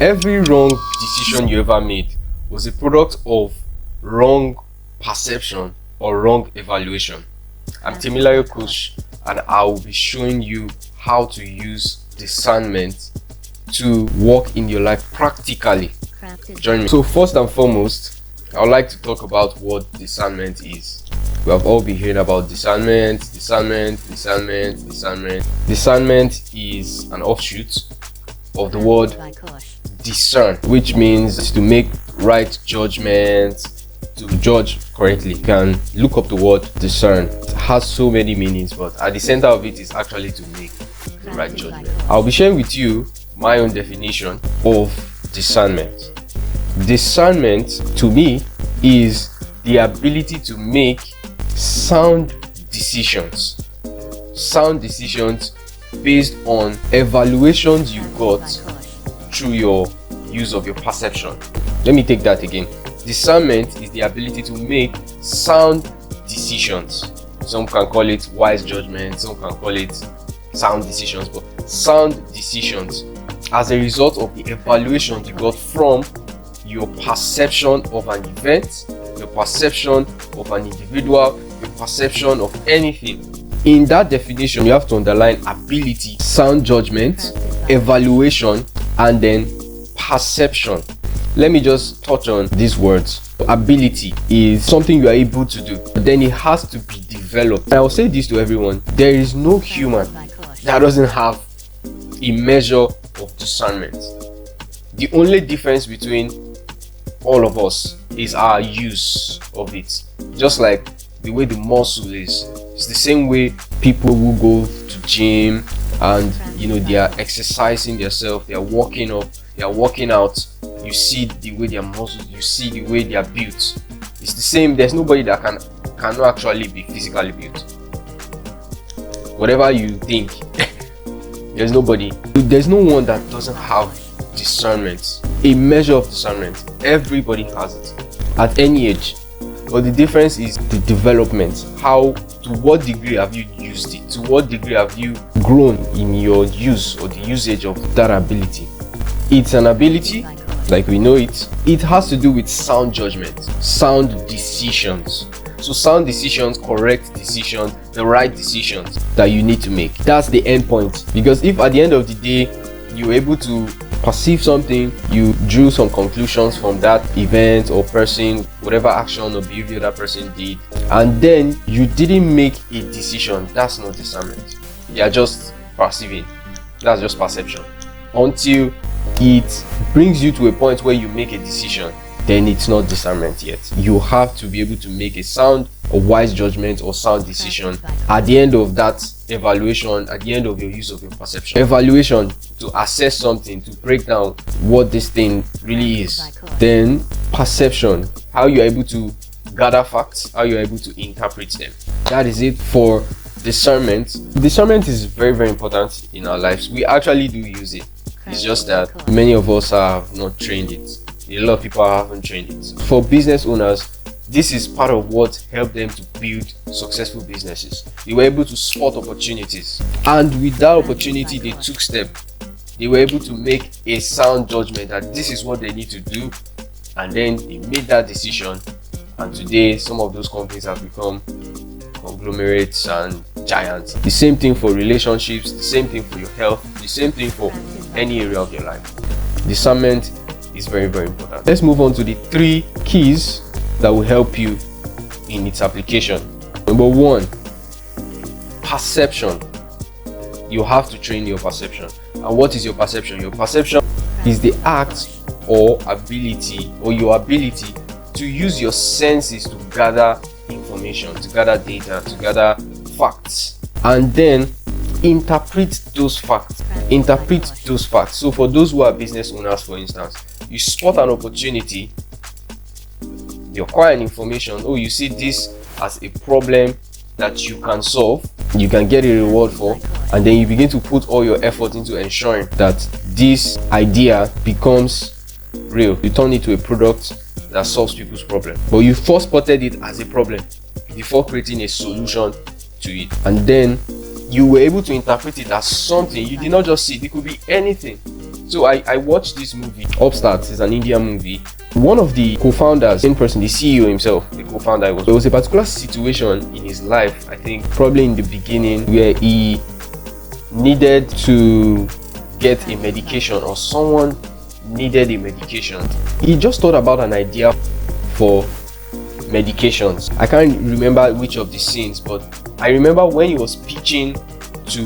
Every wrong decision you ever made was a product of wrong perception or wrong evaluation. I'm Temilayo Coach, and I will be showing you how to use discernment to work in your life practically. Join me. So first and foremost, I would like to talk about what discernment is. We have all been hearing about discernment. Discernment is an offshoot of the word discern, which means to make right judgments, to judge correctly. You can look up the word discern. It has so many meanings, but at the center of it is actually to make the right judgment. I'll be sharing with you my own definition of discernment. Discernment to me is the ability to make sound decisions based on evaluations you got through your use of your perception. Let me take that again. Discernment is the ability to make sound decisions. Some can call it wise judgment, some can call it sound decisions, but sound decisions as a result of the evaluation you got from your perception of an event, your perception of an individual, your perception of anything. In that definition, you have to underline ability, sound judgment, evaluation, and then perception. Let me just touch on these words. Ability is something you are able to do, but then it has to be developed. And I will say this to everyone: there is no human that doesn't have a measure of discernment. The only difference between all of us is our use of it. Just like the way the muscle is, it's the same way people who go to gym and they are exercising themselves, they are working up, they are working out. You see the way their muscles, you see the way they are built. It's the same. There's nobody that cannot actually be physically built. Whatever you think, there's nobody. There's no one that doesn't have discernment, a measure of discernment. Everybody has it at any age. But the difference is the development. To what degree have you used it? To what degree have you grown in your use or the usage of that ability? It's an ability, like we know it. It has to do with sound judgment, sound decisions. So sound decisions, correct decisions, the right decisions that you need to make. That's the end point. Because if at the end of the day, you're able to perceive something, you drew some conclusions from that event or person, whatever action or behavior that person did, and then you didn't make a decision, that's not discernment. You are just perceiving. That's just perception. Until it brings you to a point where you make a decision, then it's not discernment yet. You have to be able to make a sound or wise judgment or sound decision at the end of that evaluation, at the end of your use of your perception. Evaluation, to assess something, to break down what this thing really is. Then perception, how you're able to gather facts, how you're able to interpret them. That is it for discernment. Discernment is very, very important in our lives. We actually do use it. It's just that many of us have not trained it. A lot of people haven't trained it. For business owners, this is part of what helped them to build successful businesses. They were able to spot opportunities, and with that opportunity, they took steps. They were able to make a sound judgment that this is what they need to do, and then they made that decision. And today, some of those companies have become conglomerates and giants. The same thing for relationships, the same thing for your health, the same thing for any area of your life. Discernment is very, very important. Let's move on to the 3 keys that will help you in its application. Number 1, perception. You have to train your perception. And what is your perception? Your perception is the act or ability, or your ability to use your senses to gather information, to gather data, to gather facts, and then interpret those facts. So for those who are business owners, for instance, you spot an opportunity, you acquire information, you see this as a problem that you can solve, you can get a reward for, and then you begin to put all your effort into ensuring that this idea becomes real. You turn it to a product that solves people's problem. But you first spotted it as a problem before creating a solution to it, and then you were able to interpret it as something. You did not just see it, it could be anything. So I watched this movie, Upstart. It's an Indian movie. One of the co-founders, in person, the CEO himself, the co-founder, there was a particular situation in his life, I think probably in the beginning, where he needed to get a medication, or someone needed a medication. He just thought about an idea for medications. I can't remember which of the scenes, but I remember when he was pitching to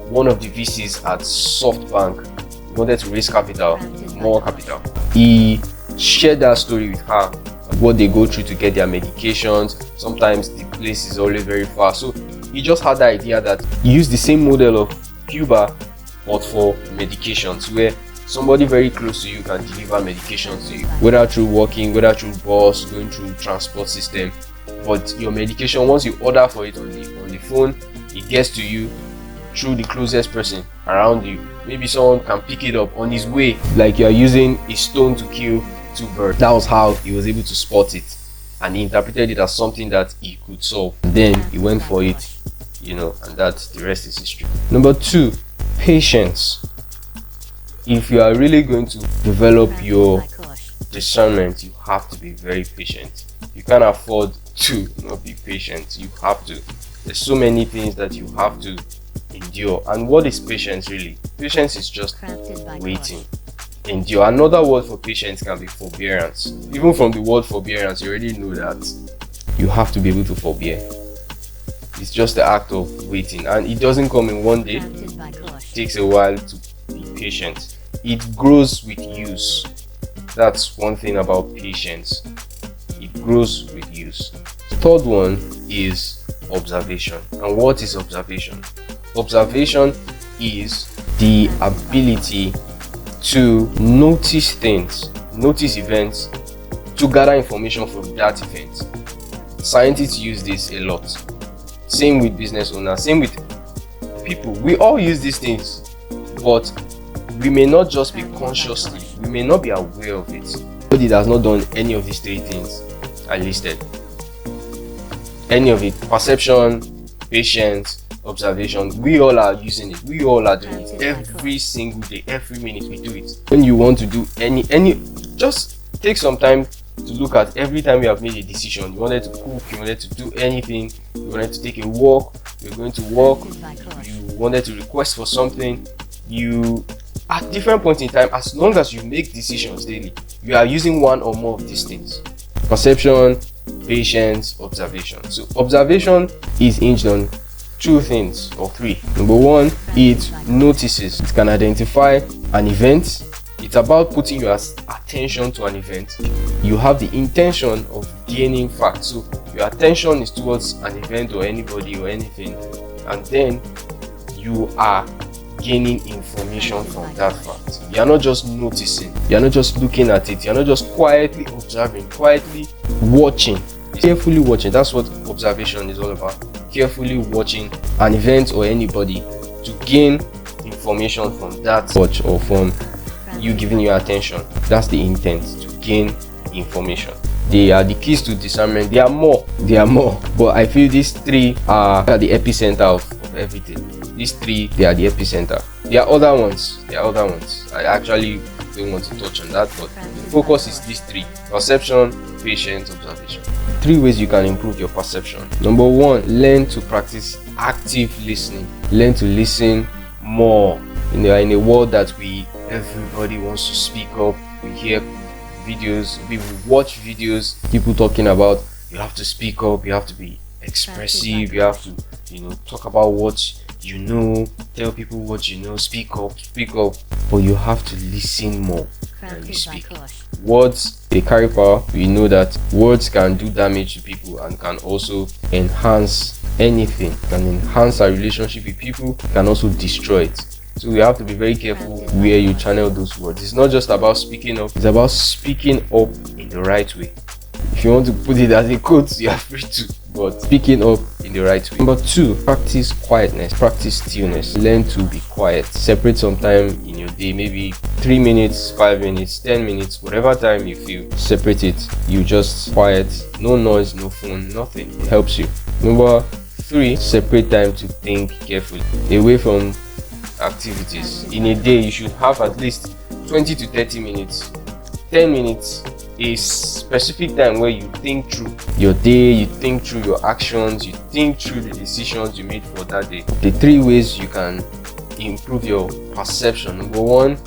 one of the VCs at SoftBank, he wanted to raise capital, more capital. He shared that story with her, what they go through to get their medications. Sometimes the place is always very far, so he just had the idea that use the same model of Cuba but for medications, where somebody very close to you can deliver medications to you, whether through walking, whether through bus, going through transport system. But your medication, once you order for it on the phone, it gets to you through the closest person around you. Maybe someone can pick it up on his way, like you are using a stone to kill two birds. That was how he was able to spot it, and he interpreted it as something that he could solve. And then he went for it, and that the rest is history. Number 2, patience. If you are really going to develop your discernment, you have to be very patient. You can't afford to not be patient. You have to. There's so many things that you have to endure. And what is patience really? Patience is just waiting. Endure. Another word for patience can be forbearance. Even from the word forbearance, you already know that you have to be able to forbear. It's just the act of waiting, and it doesn't come in one day. It takes a while to be patient. It grows with use. That's one thing about patience. It grows with use. The third one is observation. And what is observation? Observation is the ability to notice things, notice events, to gather information from that event. Scientists use this a lot. Same with business owners, same with people. We all use these things, but we may not just be consciously, we may not be aware of it. Somebody that has not done any of these 3 things I listed, any of it, perception, patience, observation, we all are using it. We all are doing it every single day, every minute we do it. When you want to do any, just take some time to look at every time you have made a decision. You wanted to cook, you wanted to do anything, you wanted to take a walk, you're going to walk, you wanted to request for something, you, at different points in time, as long as you make decisions daily, you are using one or more of these things: perception, patience, observation. So observation is hinged on 2 things or 3. Number 1, it notices. It can identify an event. It's about putting your attention to an event. You have the intention of gaining facts, so your attention is towards an event or anybody or anything, and then you are gaining information from that fact. You are not just noticing, you are not just looking at it, you are not just quietly observing, quietly watching, carefully watching. That's what observation is all about. Carefully watching an event or anybody to gain information from that watch, or from you giving your attention. That's the intent, to gain information. They are the keys to discernment. There are more, but I feel these 3 are the epicenter of everything. These 3, they are the epicenter. There are other ones. I actually don't want to touch on that, but the focus is these 3: perception, patience, observation. 3 ways you can improve your perception. Number 1, learn to practice active listening. Learn to listen more. In a world that everybody wants to speak up, we hear videos, we watch videos, people talking about you have to speak up, you have to be expressive, you have to talk about what you know, tell people what you know, speak up, but you have to listen more than you speak. Words, they carry power. We know that words can do damage to people and can also enhance anything, can enhance our relationship with people, can also destroy it. So we have to be very careful where you channel those words. It's not just about speaking up, it's about speaking up in the right way. If you want to put it as a quote, you are free to, but speaking up in the right way. Number 2, practice quietness, practice stillness. Learn to be quiet. Separate some time in your day, maybe 3 minutes, 5 minutes, 10 minutes, whatever time you feel. Separate it. You just quiet, no noise, no phone, nothing. It helps you. Number 3, separate time to think carefully. Away from activities. In a day, you should have at least 20 to 30 minutes. 10 minutes is specific time where you think through your day, you think through your actions, you think through the decisions you made for that day. The 3 ways you can improve your perception. Number 1,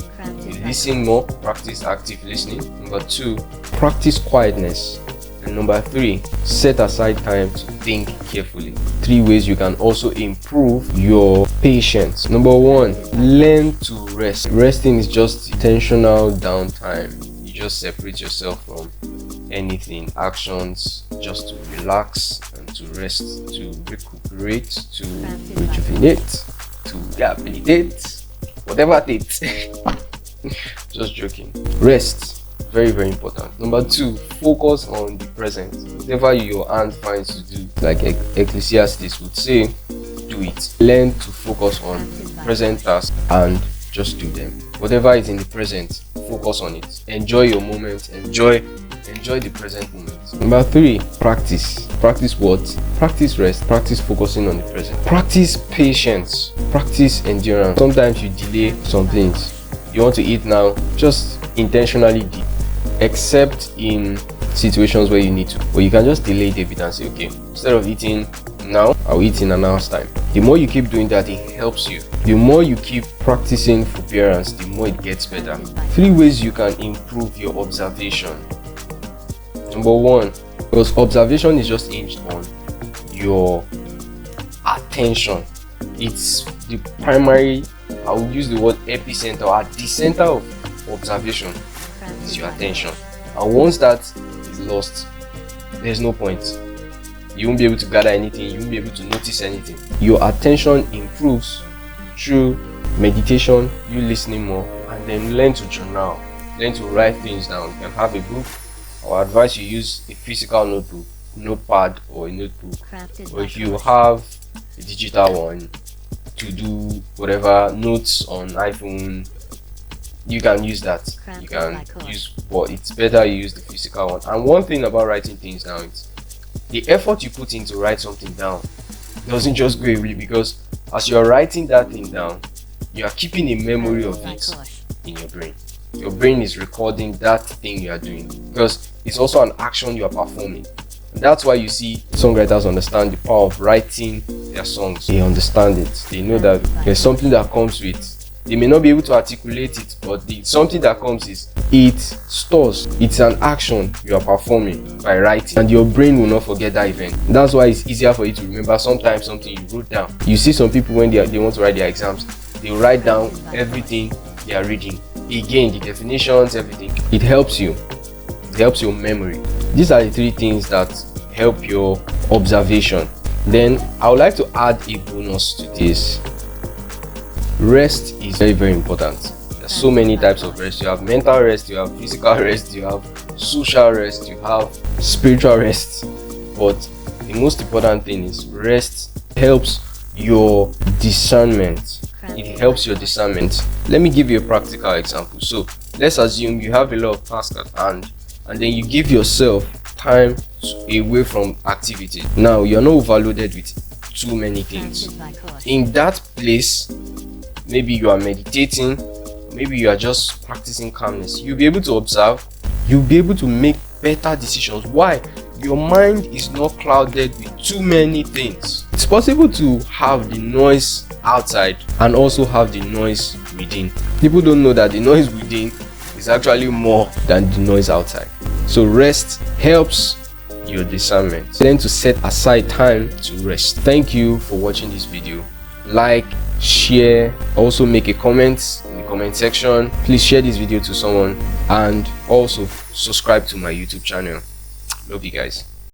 you listen more, practice active listening. Number 2, practice quietness. And number 3, set aside time to think carefully. 3 ways you can also improve your patience. Number 1, learn to rest. Resting is just intentional downtime. You just separate yourself from anything, actions, just to relax and to rest, to recuperate, to rejuvenate, to rehabilitate, whatever it is. Just joking. Rest. Very, very important. Number 2, focus on the present. Whatever your hand finds to do, like Ecclesiastes would say, do it. Learn to focus on present tasks and just do them. Whatever is in the present, focus on it. Enjoy your moment. Enjoy the present moment. Number 3, practice. Practice what? Practice rest. Practice focusing on the present. Practice patience. Practice endurance. Sometimes you delay some things. You want to eat now, just intentionally delay. Except in situations where you need to, but you can just delay it a bit and say, okay, instead of eating now, I'll eat in an hour's time. The more you keep doing that, it helps you. The more you keep practicing forbearance, the more it gets better. 3 ways you can improve your observation. Number 1, because observation is just hinged on your attention. It's the primary, I would use the word epicenter, or at the center of observation is your attention. And once that is lost, there's no point. You won't be able to gather anything, you won't be able to notice anything. Your attention improves through meditation, you listening more, and then learn to journal, learn to write things down. You can have a book. I would advise you use a physical notebook, notepad or a notebook, or if you have a digital one to do whatever, notes on iPhone, you can use that. You can use, but it's better you use the physical one. And one thing about writing things down is the effort you put in to write something down doesn't just go away, because as you're writing that thing down, you are keeping a memory of it in your brain. Your brain is recording that thing you are doing, because it's also an action you are performing. And that's why you see songwriters understand the power of writing their songs. They understand it. They know that there's something that comes with. They may not be able to articulate it, but something that comes is it stores. It's an action you are performing by writing, and your brain will not forget that event. That's why it's easier for you to remember sometimes something you wrote down. You see some people when they want to write their exams, they write down everything they are reading. Again, the definitions, everything. It helps you. It helps your memory. These are the 3 things that help your observation. Then I would like to add a bonus to this. Rest is very, very important. There's so many types of rest. You have mental rest, you have physical rest, you have social rest, you have spiritual rest. But the most important thing is rest helps your discernment. It helps your discernment. Let me give you a practical example. So let's assume you have a lot of tasks at hand, and then you give yourself time away from activity. Now you're not overloaded with too many things. In that place, maybe you are meditating, maybe you are just practicing calmness. You'll be able to observe, you'll be able to make better decisions. Why? Your mind is not clouded with too many things. It's possible to have the noise outside and also have the noise within. People don't know that the noise within is actually more than the noise outside. So rest helps your discernment. Then to set aside time to rest. Thank you for watching this video. Like, share, also make a comment in the comment section. Please share this video to someone, and also subscribe to my YouTube channel. Love you guys.